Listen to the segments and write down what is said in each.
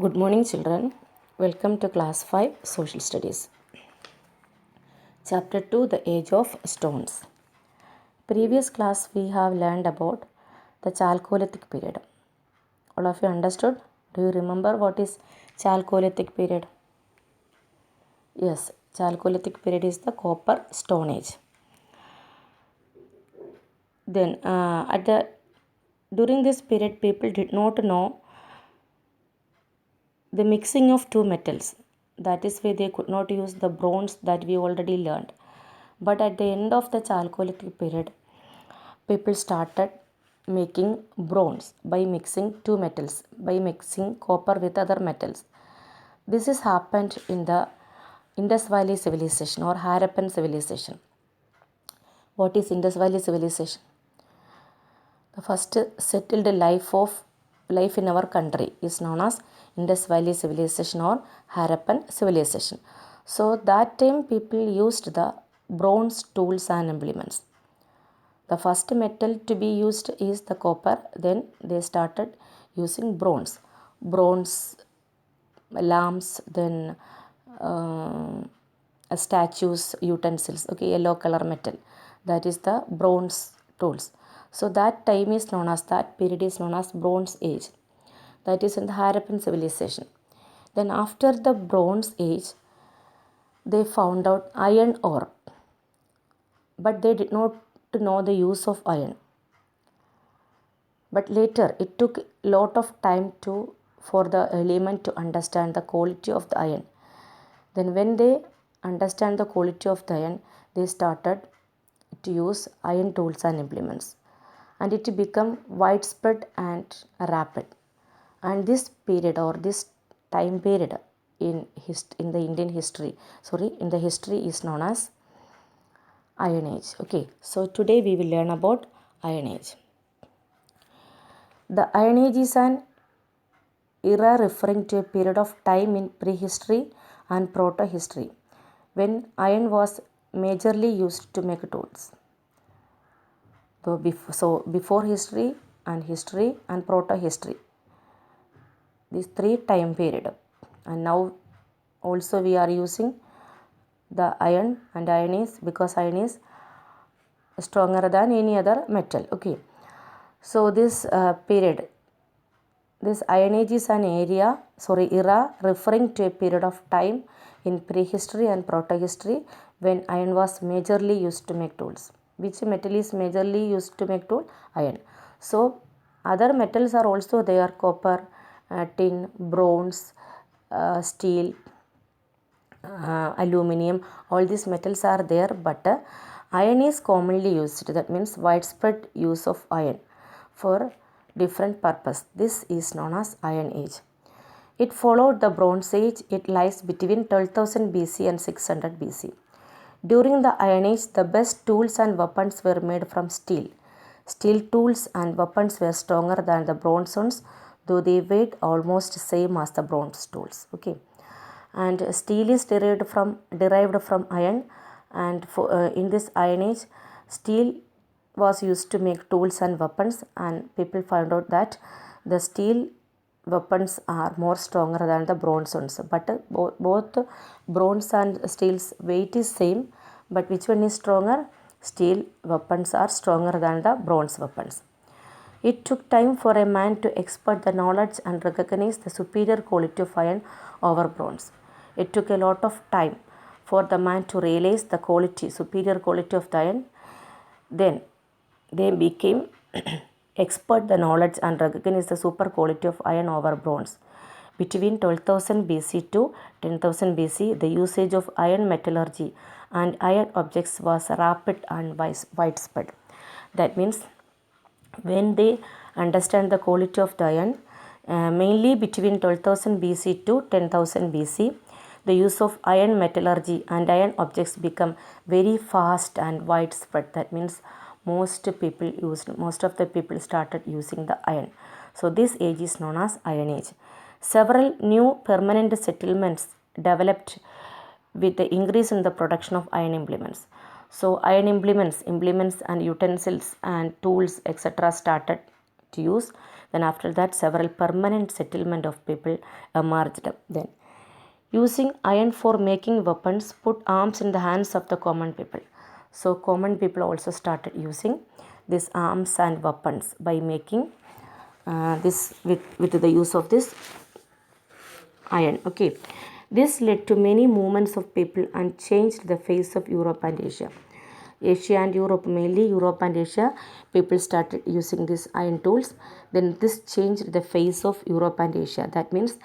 Good morning, children. Welcome to Class 5 Social Studies. Chapter 2 The Age of Stones. Previous class we have learned about the Chalcolithic period. All of you understood? Do you remember what is Chalcolithic period? Yes, Chalcolithic period is the Copper Stone Age. Then during this period people did not know the mixing of two metals. That is why they could not use the bronze that we already learned. But at the end of the Chalcolithic period, people started making bronze by mixing two metals, by mixing copper with other metals. This has happened in the Indus Valley civilization or Harappan civilization. What is Indus Valley civilization? The first settled life in our country is known as Indus Valley civilization or Harappan civilization. So that time people used the bronze tools and implements. The first metal to be used is the copper. Then they started using bronze lamps, then statues, utensils, okay, yellow color metal. That is the bronze tools. So that time is known as, that period is known as Bronze Age. That is in the Harappan civilization. Then after the Bronze Age, they found out iron ore. But they did not know the use of iron. But later it took a lot of time for the layman to understand the quality of the iron. Then when they understand the quality of the iron, they started to use iron tools and implements. And it became widespread and rapid. And this period or this time period in the Indian history, in the history is known as Iron Age. Okay, so today we will learn about Iron Age. The Iron Age is an era referring to a period of time in prehistory and proto-history when iron was majorly used to make tools. So before history and proto-history, these three time period, and now also we are using the iron, and iron is because iron is stronger than any other metal. Okay, so this period, this Iron Age is an era referring to a period of time in prehistory and protohistory when iron was majorly used to make tools. Which metal is majorly used to make tool? Iron. So other metals are also there: copper, tin, bronze, steel, aluminum. All these metals are there, but iron is commonly used. That means widespread use of iron for different purpose. This is known as Iron Age. It followed the Bronze Age. It lies between 12,000 BC and 600 BC. During the Iron Age, the best tools and weapons were made from steel. Steel tools and weapons were stronger than the bronze ones, though they weighed almost same as the bronze tools. Okay, and steel is derived from iron, and in this Iron Age, steel was used to make tools and weapons, and people found out that the steel weapons are more stronger than the bronze ones. But both bronze and steel's weight is same, but which one is stronger? Steel weapons are stronger than the bronze weapons. It took time for a man to expert the knowledge and recognize the superior quality of iron over bronze. It took a lot of time for the man to realize the superior quality of the iron. Then they became expert the knowledge and recognize the super quality of iron over bronze. Between 12,000 BC to 10,000 BC, the usage of iron metallurgy and iron objects was rapid and widespread. That means when they understand the quality of the iron, mainly between 12,000 BC to 10,000 BC, the use of iron metallurgy and iron objects become very fast and widespread. That means most of the people started using the iron. So this age is known as Iron Age. Several new permanent settlements developed with the increase in the production of iron implements. So iron implements and utensils and tools etc. started to use Then after that, several permanent settlement of people emerged. Then using iron for making weapons put arms in the hands of the common people. So common people also started using these arms and weapons by making this with the use of this iron. Okay, this led to many movements of people and changed the face of Europe and Asia. Asia and Europe, mainly Europe and Asia, people started using these iron tools. Then this changed the face of Europe and Asia. That means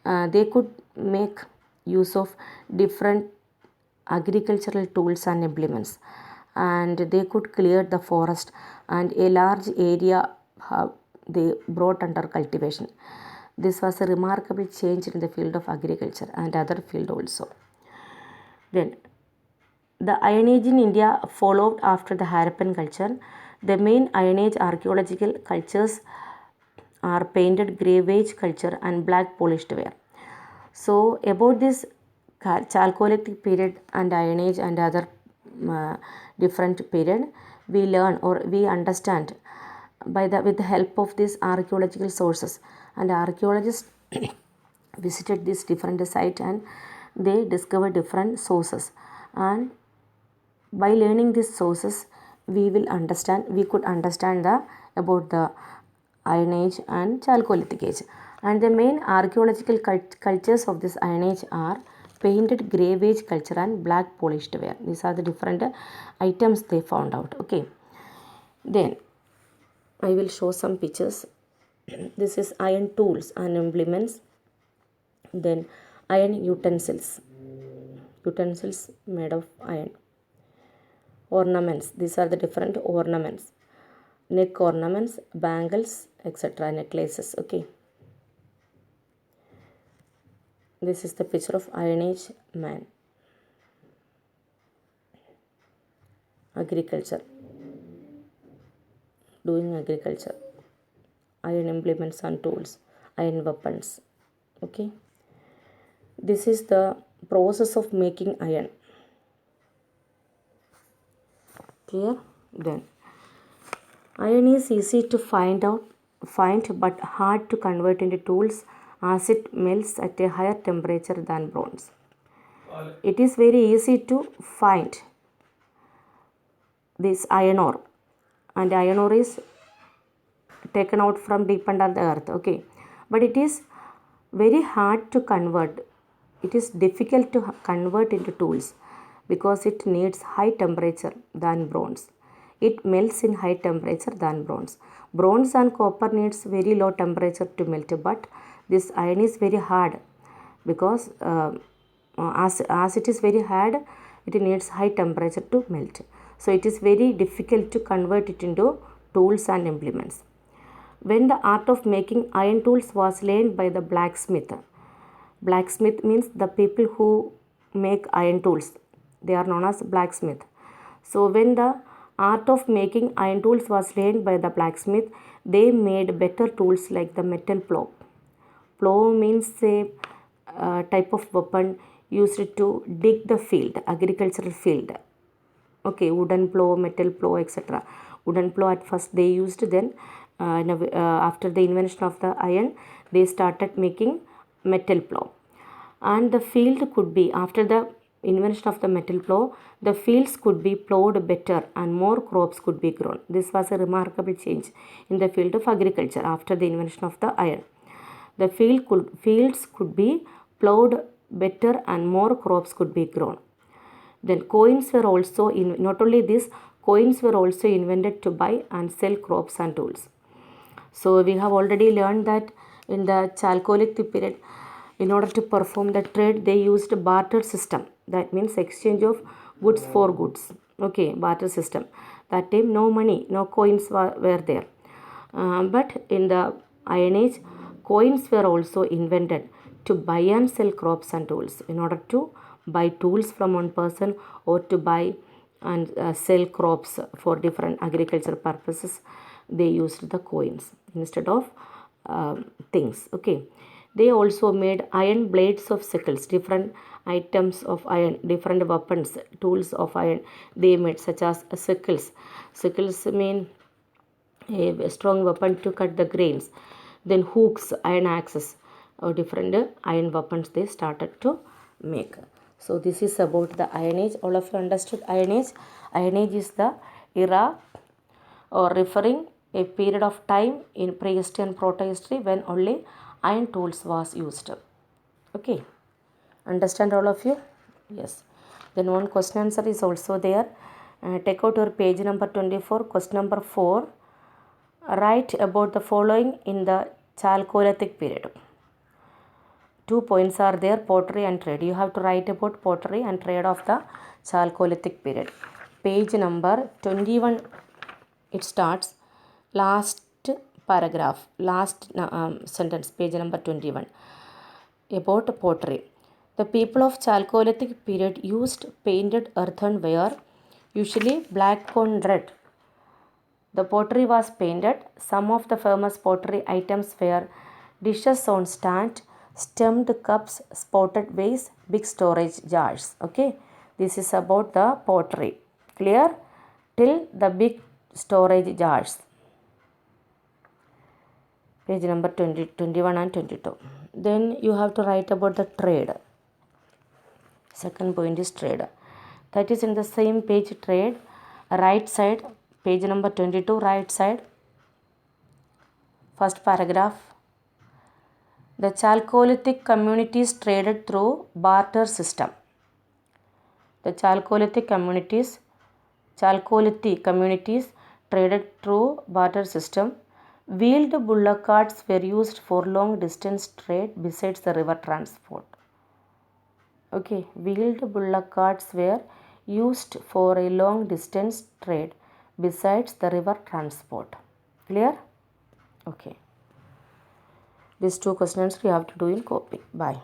they could make use of different agricultural tools and implements, and they could clear the forest and a large area they brought under cultivation. This was a remarkable change in the field of agriculture and other field also. Then the Iron Age in India followed after the Harappan culture. The main Iron Age archaeological cultures are painted grave age culture and black polished ware. So about this Chalcolithic period and Iron Age and other different period, we learn or we understand with the help of these archaeological sources, and archaeologists visited these different sites and they discovered different sources, and by learning these sources we could understand about the Iron Age and Chalcolithic Age. And the main archaeological cultures of this Iron Age are painted grave age culture and black polished ware. These are the different items they found out. Okay, then I will show some pictures. This is iron tools and implements. Then iron utensils made of iron. Ornaments, these are the different ornaments, neck ornaments, bangles, etc., necklaces. Okay, this is the picture of Iron Age man. Agriculture, doing agriculture, iron implements and tools, iron weapons. Okay, this is the process of making iron. Clear? Then iron is easy to find but hard to convert into tools as it melts at a higher temperature than bronze. It is very easy to find this iron ore, and iron ore is taken out from deep under the earth. Okay, but it is very hard to convert. It is difficult to convert into tools because it needs high temperature than bronze. It melts in high temperature than bronze. Bronze and copper needs very low temperature to melt, but this iron is very hard because as it is very hard, it needs high temperature to melt. So it is very difficult to convert it into tools and implements. When the art of making iron tools was learned by the blacksmith means the people who make iron tools, they are known as blacksmith. So when the art of making iron tools was learned by the blacksmith, they made better tools like the metal plow. Plow means a type of weapon used to dig the field, agricultural field. Okay, wooden plow, metal plow, etc. Wooden plow at first they used, then after the invention of the iron, they started making metal plow. And the field could be, after the invention of the metal plow, the fields could be plowed better and more crops could be grown. This was a remarkable change in the field of agriculture after the invention of the iron. The fields could be plowed better and more crops could be grown. Then coins were also, not only this, coins were also invented to buy and sell crops and tools. So we have already learned that in the Chalcolithic period, in order to perform the trade, they used barter system. That means exchange of goods for goods. Okay, barter system. That time no money, no coins were there. But in the Iron Age, coins were also invented to buy and sell crops and tools. In order to buy tools from one person or to buy and sell crops for different agricultural purposes, they used the coins instead of things. Okay, they also made iron blades of sickles, different items of iron, different weapons, tools of iron they made, such as sickles. Sickles mean a strong weapon to cut the grains. Then hooks, iron axes, or different iron weapons they started to make. So this is about the Iron Age. All of you understood Iron Age? Iron Age is the era or referring a period of time in prehistory and protohistory when only iron tools was used. Okay, understand all of you? Yes. Then one question answer is also there. Take out your page number 24, question number 4. Write about the following in the Chalcolithic period. 2 points are there, pottery and trade. You have to write about pottery and trade of the Chalcolithic period. Page number 21, it starts. Last paragraph, last sentence, page number 21. About pottery. The people of Chalcolithic period used painted earthenware, usually black on red. The pottery was painted. Some of the famous pottery items were dishes on stand, stemmed cups, spotted vase, big storage jars. Okay, this is about the pottery. Clear? Till the big storage jars. Page number 20, 21 and 22. Then you have to write about the trade. Second point is trade. That is in the same page, trade. Right side, page number 22, right side. First paragraph. The Chalcolithic communities traded through barter system. The Chalcolithic communities traded through barter system. Wheeled bullock carts were used for long distance trade besides the river transport. Okay, wheeled bullock carts were used for a long distance trade besides the river transport. Clear? Okay. These two questions you have to do in copy. Bye.